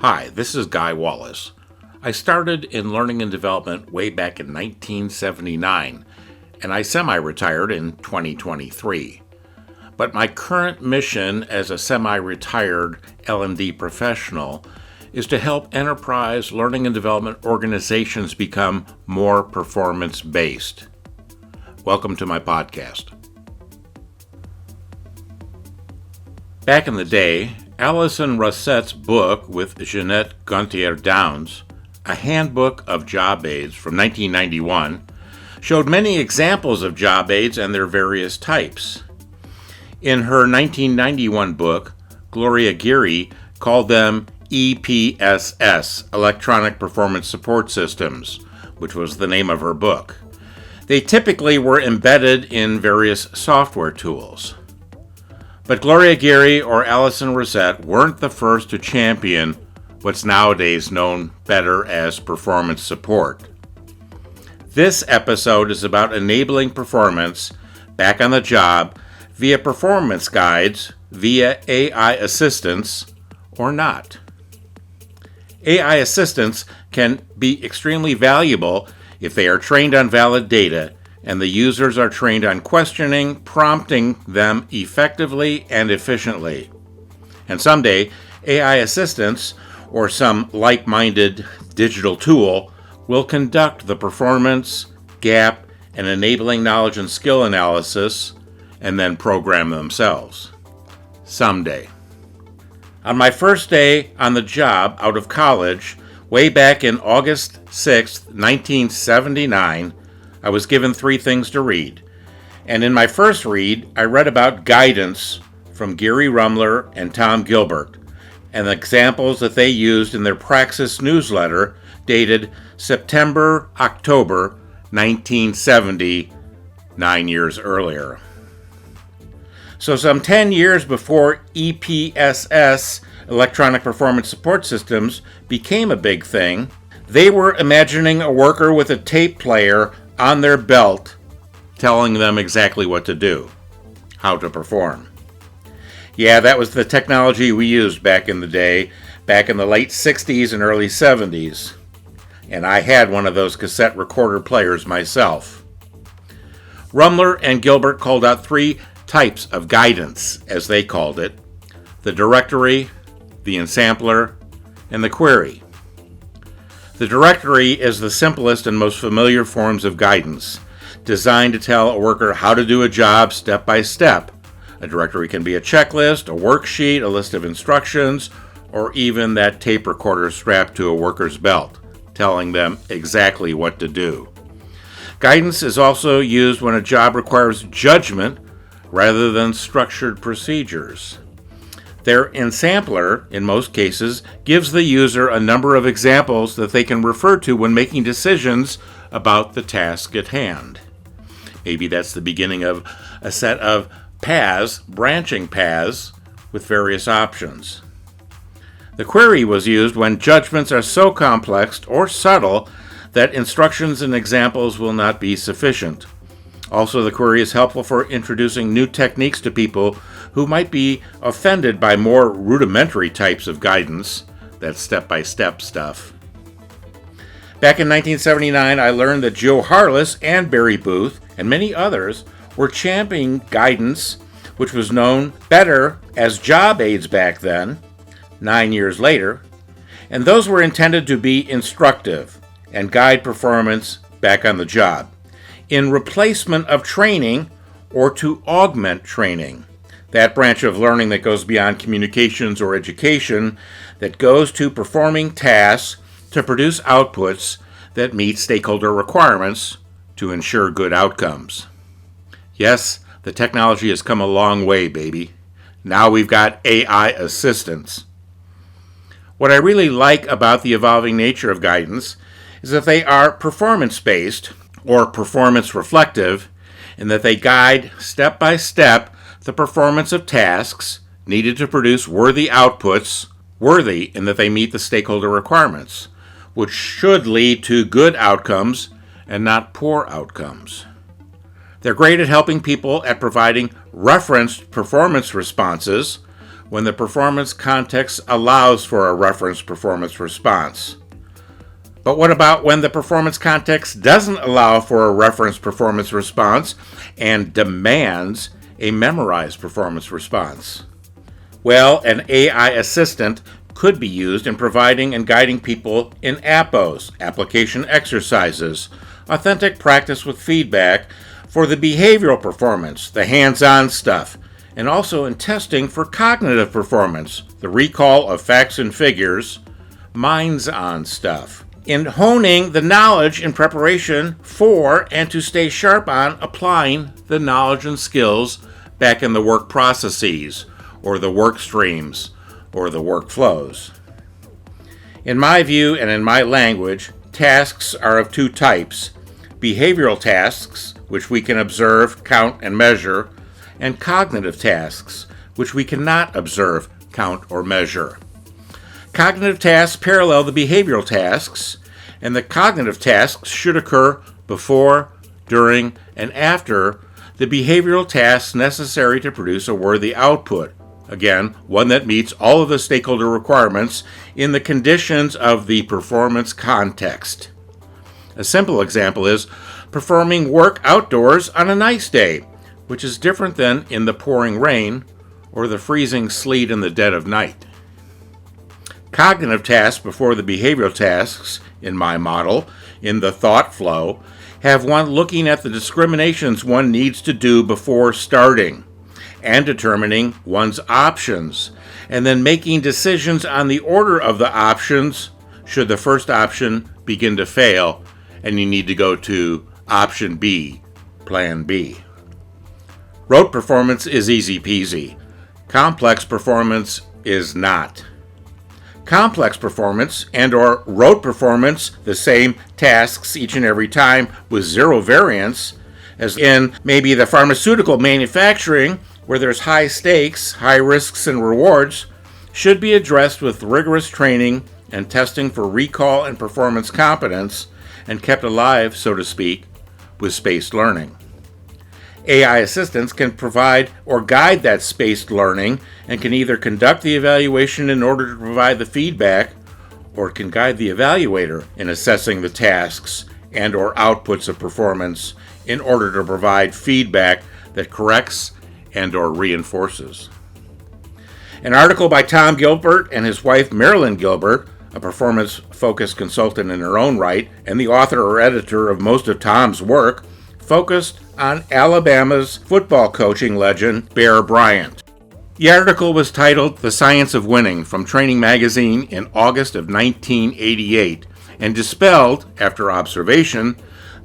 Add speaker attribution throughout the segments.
Speaker 1: Hi, this is Guy Wallace. I started in learning and development way back in 1979, and I semi-retired in 2023. But my current mission as a semi-retired L&D professional is to help enterprise learning and development organizations become more performance-based. Welcome to my podcast. Back in the day, Alison Rossette's book with Jeanette Gontier-Downs, A Handbook of Job Aids from 1991, showed many examples of job aids and their various types. In her 1991 book, Gloria Geary called them EPSS, Electronic Performance Support Systems, which was the name of her book. They typically were embedded in various software tools. But Gloria Geary or Alison Rosette weren't the first to champion what's nowadays known better as performance support. This episode is about enabling performance back on the job via performance guides, via AI assistance, or not. AI assistants can be extremely valuable if they are trained on valid data and the users are trained on questioning, prompting them effectively and efficiently. And someday, AI assistants, or some like-minded digital tool, will conduct the performance, gap, and enabling knowledge and skill analysis, and then program themselves. Someday. On my first day on the job out of college, way back in August 6, 1979, I was given 3 things to read. And in my first read, I read about guidance from Gary Rumler and Tom Gilbert, and the examples that they used in their Praxis newsletter dated September-October 1970, 9 years earlier. So some 10 years before EPSS, Electronic Performance Support Systems, became a big thing, they were imagining a worker with a tape player on their belt telling them exactly what to do, how to perform. Yeah, that was the technology we used back in the day, back in the late 60s and early 70s. And I had one of those cassette recorder players myself. Rumler and Gilbert called out 3 types of guidance, as they called it: the directory, the ensampler, and the query. The directory is the simplest and most familiar forms of guidance, designed to tell a worker how to do a job step by step. A directory can be a checklist, a worksheet, a list of instructions, or even that tape recorder strapped to a worker's belt, telling them exactly what to do. Guidance is also used when a job requires judgment rather than structured procedures. Their ensampler, in most cases, gives the user a number of examples that they can refer to when making decisions about the task at hand. Maybe that's the beginning of a set of paths, branching paths, with various options. The query was used when judgments are so complex or subtle that instructions and examples will not be sufficient. Also, the query is helpful for introducing new techniques to people who might be offended by more rudimentary types of guidance, that step-by-step stuff. Back in 1979, I learned that Joe Harless and Barry Booth and many others were championing guidance, which was known better as job aids back then, 9 years later, and those were intended to be instructive and guide performance back on the job, in replacement of training or to augment training, that branch of learning that goes beyond communications or education, that goes to performing tasks to produce outputs that meet stakeholder requirements to ensure good outcomes. Yes, the technology has come a long way, baby. Now we've got AI assistants. What I really like about the evolving nature of guidance is that they are performance-based or performance-reflective, in that they guide step by step the performance of tasks needed to produce worthy outputs, worthy in that they meet the stakeholder requirements, which should lead to good outcomes and not poor outcomes. They're great at helping people at providing referenced performance responses when the performance context allows for a reference performance response. But what about when the performance context doesn't allow for a reference performance response and demands a memorized performance response? Well, an AI assistant could be used in providing and guiding people in APOs, application exercises, authentic practice with feedback for the behavioral performance, the hands-on stuff, and also in testing for cognitive performance, the recall of facts and figures, minds-on stuff. In honing the knowledge in preparation for and to stay sharp on applying the knowledge and skills back in the work processes, or the work streams, or the workflows. In my view and in my language, tasks are of two types: behavioral tasks, which we can observe, count, and measure, and cognitive tasks, which we cannot observe, count, or measure. Cognitive tasks parallel the behavioral tasks, and the cognitive tasks should occur before, during, and after the behavioral tasks necessary to produce a worthy output. Again, one that meets all of the stakeholder requirements in the conditions of the performance context. A simple example is performing work outdoors on a nice day, which is different than in the pouring rain or the freezing sleet in the dead of night. Cognitive tasks before the behavioral tasks, in my model, in the thought flow, have one looking at the discriminations one needs to do before starting, and determining one's options, and then making decisions on the order of the options should the first option begin to fail and you need to go to option B, plan B. Rote performance is easy peasy. Complex performance is not. Complex performance and or rote performance, the same tasks each and every time with zero variance, as in maybe the pharmaceutical manufacturing where there's high stakes, high risks and rewards, should be addressed with rigorous training and testing for recall and performance competence and kept alive, so to speak, with spaced learning. AI assistants can provide or guide that spaced learning and can either conduct the evaluation in order to provide the feedback or it can guide the evaluator in assessing the tasks and or outputs of performance in order to provide feedback that corrects and or reinforces. An article by Tom Gilbert and his wife Marilyn Gilbert, a performance-focused consultant in her own right and the author or editor of most of Tom's work, focused on Alabama's football coaching legend Bear Bryant. The article was titled "The Science of Winning" from Training Magazine in August of 1988 and dispelled, after observation,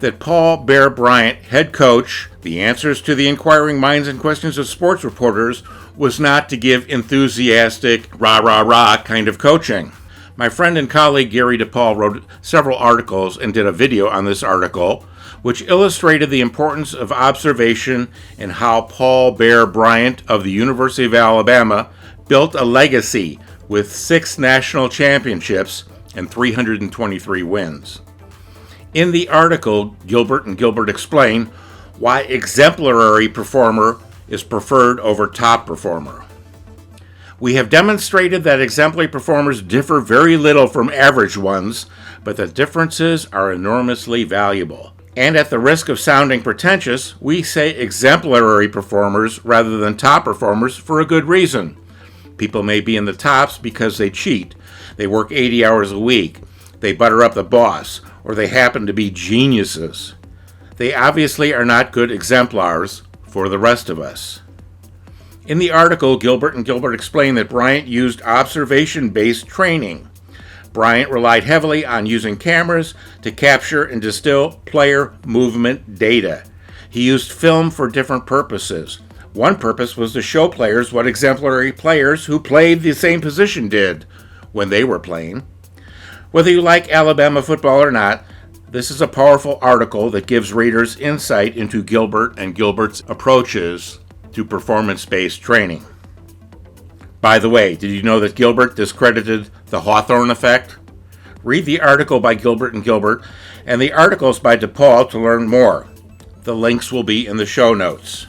Speaker 1: that Paul Bear Bryant, head coach, the answers to the inquiring minds and questions of sports reporters was not to give enthusiastic, rah-rah-rah kind of coaching. My friend and colleague Gary DePaul wrote several articles and did a video on this article, which illustrated the importance of observation and how Paul Bear Bryant of the University of Alabama built a legacy with 6 national championships and 323 wins. In the article, Gilbert and Gilbert explain why exemplary performer is preferred over top performer. We have demonstrated that exemplary performers differ very little from average ones, but the differences are enormously valuable. And at the risk of sounding pretentious, we say exemplary performers rather than top performers for a good reason. People may be in the tops because they cheat, they work 80 hours a week, they butter up the boss, or they happen to be geniuses. They obviously are not good exemplars for the rest of us. In the article, Gilbert and Gilbert explain that Bryant used observation-based training. Bryant relied heavily on using cameras to capture and distill player movement data. He used film for different purposes. One purpose was to show players what exemplary players who played the same position did when they were playing. Whether you like Alabama football or not, this is a powerful article that gives readers insight into Gilbert and Gilbert's approaches to performance-based training. By the way, did you know that Gilbert discredited the Hawthorne effect? Read the article by Gilbert and Gilbert and the articles by DePaul to learn more. The links will be in the show notes.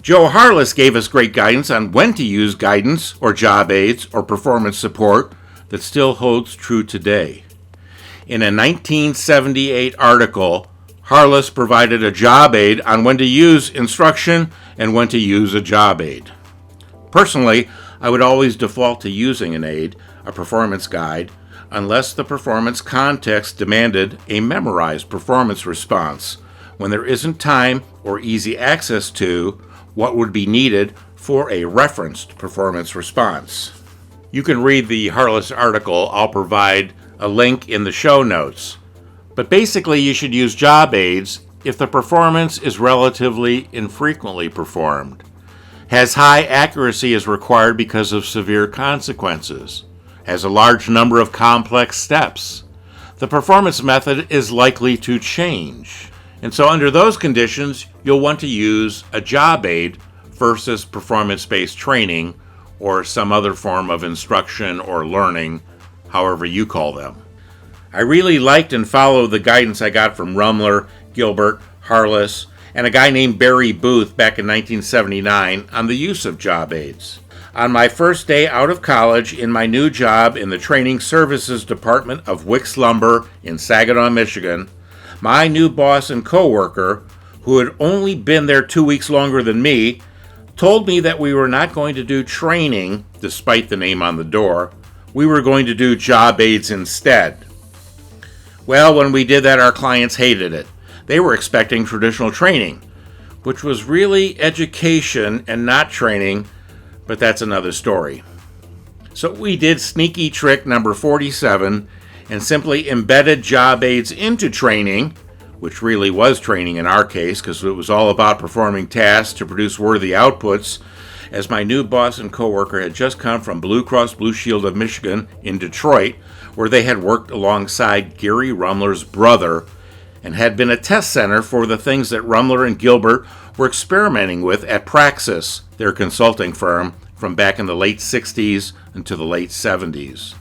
Speaker 1: Joe Harless gave us great guidance on when to use guidance or job aids or performance support that still holds true today. In a 1978 article, Harless provided a job aid on when to use instruction and when to use a job aid. Personally, I would always default to using an aid, a performance guide, unless the performance context demanded a memorized performance response, when there isn't time or easy access to what would be needed for a referenced performance response. You can read the Harless article. I'll provide a link in the show notes. But basically, you should use job aids if the performance is relatively infrequently performed, has high accuracy as required because of severe consequences, has a large number of complex steps. The performance method is likely to change. And so under those conditions, you'll want to use a job aid versus performance-based training or some other form of instruction or learning, however you call them. I really liked and followed the guidance I got from Rumler, Gilbert, Harless, and a guy named Barry Booth back in 1979 on the use of job aids. On my first day out of college in my new job in the Training Services Department of Wicks Lumber in Saginaw, Michigan, my new boss and coworker, who had only been there 2 weeks longer than me, told me that we were not going to do training, despite the name on the door. We were going to do job aids instead. Well, when we did that, our clients hated it. They were expecting traditional training, which was really education and not training, but that's another story. So we did sneaky trick number 47 and simply embedded job aids into training, which really was training in our case because it was all about performing tasks to produce worthy outputs, as my new boss and coworker had just come from Blue Cross Blue Shield of Michigan in Detroit, where they had worked alongside Gary Rumler's brother and had been a test center for the things that Rumler and Gilbert were experimenting with at Praxis, their consulting firm, from back in the late 60s into the late 70s.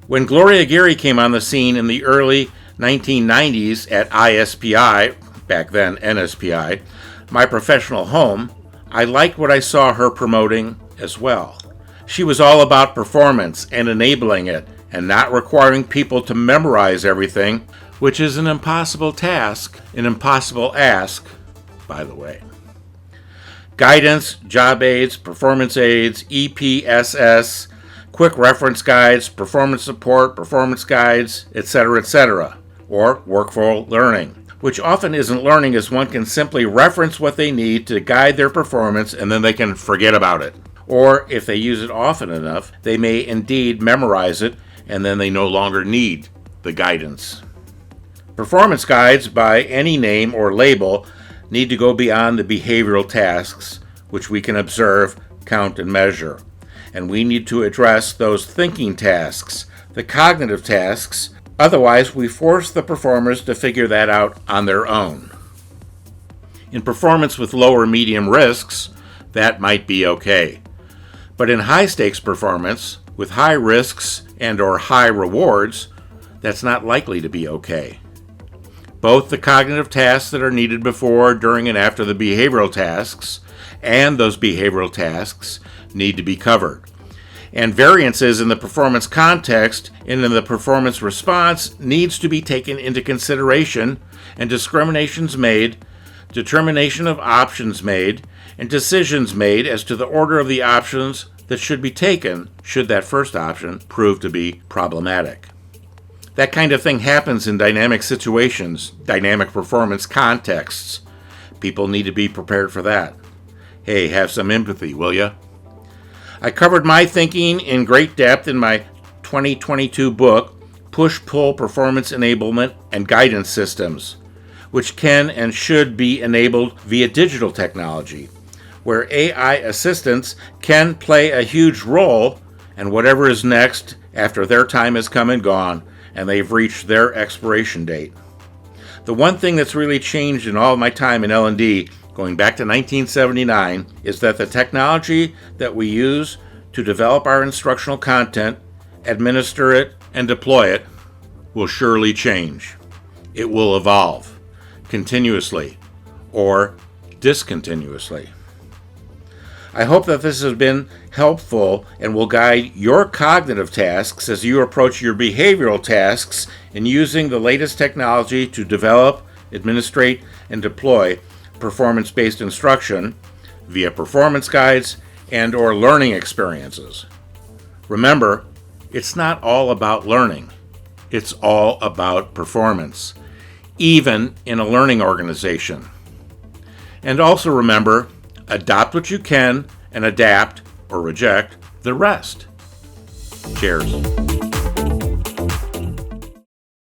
Speaker 1: When Gloria Gary came on the scene in the early 1990s at ISPI, back then NSPI, my professional home, I liked what I saw her promoting as well. She was all about performance and enabling it, and not requiring people to memorize everything, which is an impossible task, an impossible ask, by the way. Guidance, job aids, performance aids, EPSS, quick reference guides, performance support, performance guides, etc., or workflow learning, which often isn't learning as one can simply reference what they need to guide their performance and then they can forget about it. Or if they use it often enough, they may indeed memorize it and then they no longer need the guidance. Performance guides by any name or label need to go beyond the behavioral tasks, which we can observe, count, and measure. And we need to address those thinking tasks, the cognitive tasks. Otherwise, we force the performers to figure that out on their own. In performance with low or medium risks, that might be okay. But in high-stakes performance, with high risks and or high rewards, that's not likely to be okay. Both the cognitive tasks that are needed before, during, and after the behavioral tasks, and those behavioral tasks need to be covered. And variances in the performance context and in the performance response needs to be taken into consideration, and discriminations made, determination of options made, and decisions made as to the order of the options that should be taken should that first option prove to be problematic. That kind of thing happens in dynamic situations, dynamic performance contexts. People need to be prepared for that. Hey, have some empathy, will ya? I covered my thinking in great depth in my 2022 book, Push-Pull Performance Enablement and Guidance Systems, which can and should be enabled via digital technology, where AI assistants can play a huge role, and whatever is next after their time has come and gone, and they've reached their expiration date. The one thing that's really changed in all of my time in L&D, going back to 1979, is that the technology that we use to develop our instructional content, administer it, and deploy it will surely change. It will evolve continuously or discontinuously. I hope that this has been helpful and will guide your cognitive tasks as you approach your behavioral tasks in using the latest technology to develop, administrate, and deploy performance-based instruction via performance guides and/or learning experiences. Remember, it's not all about learning. It's all about performance, even in a learning organization. And also remember, adopt what you can and adapt or reject the rest. Cheers.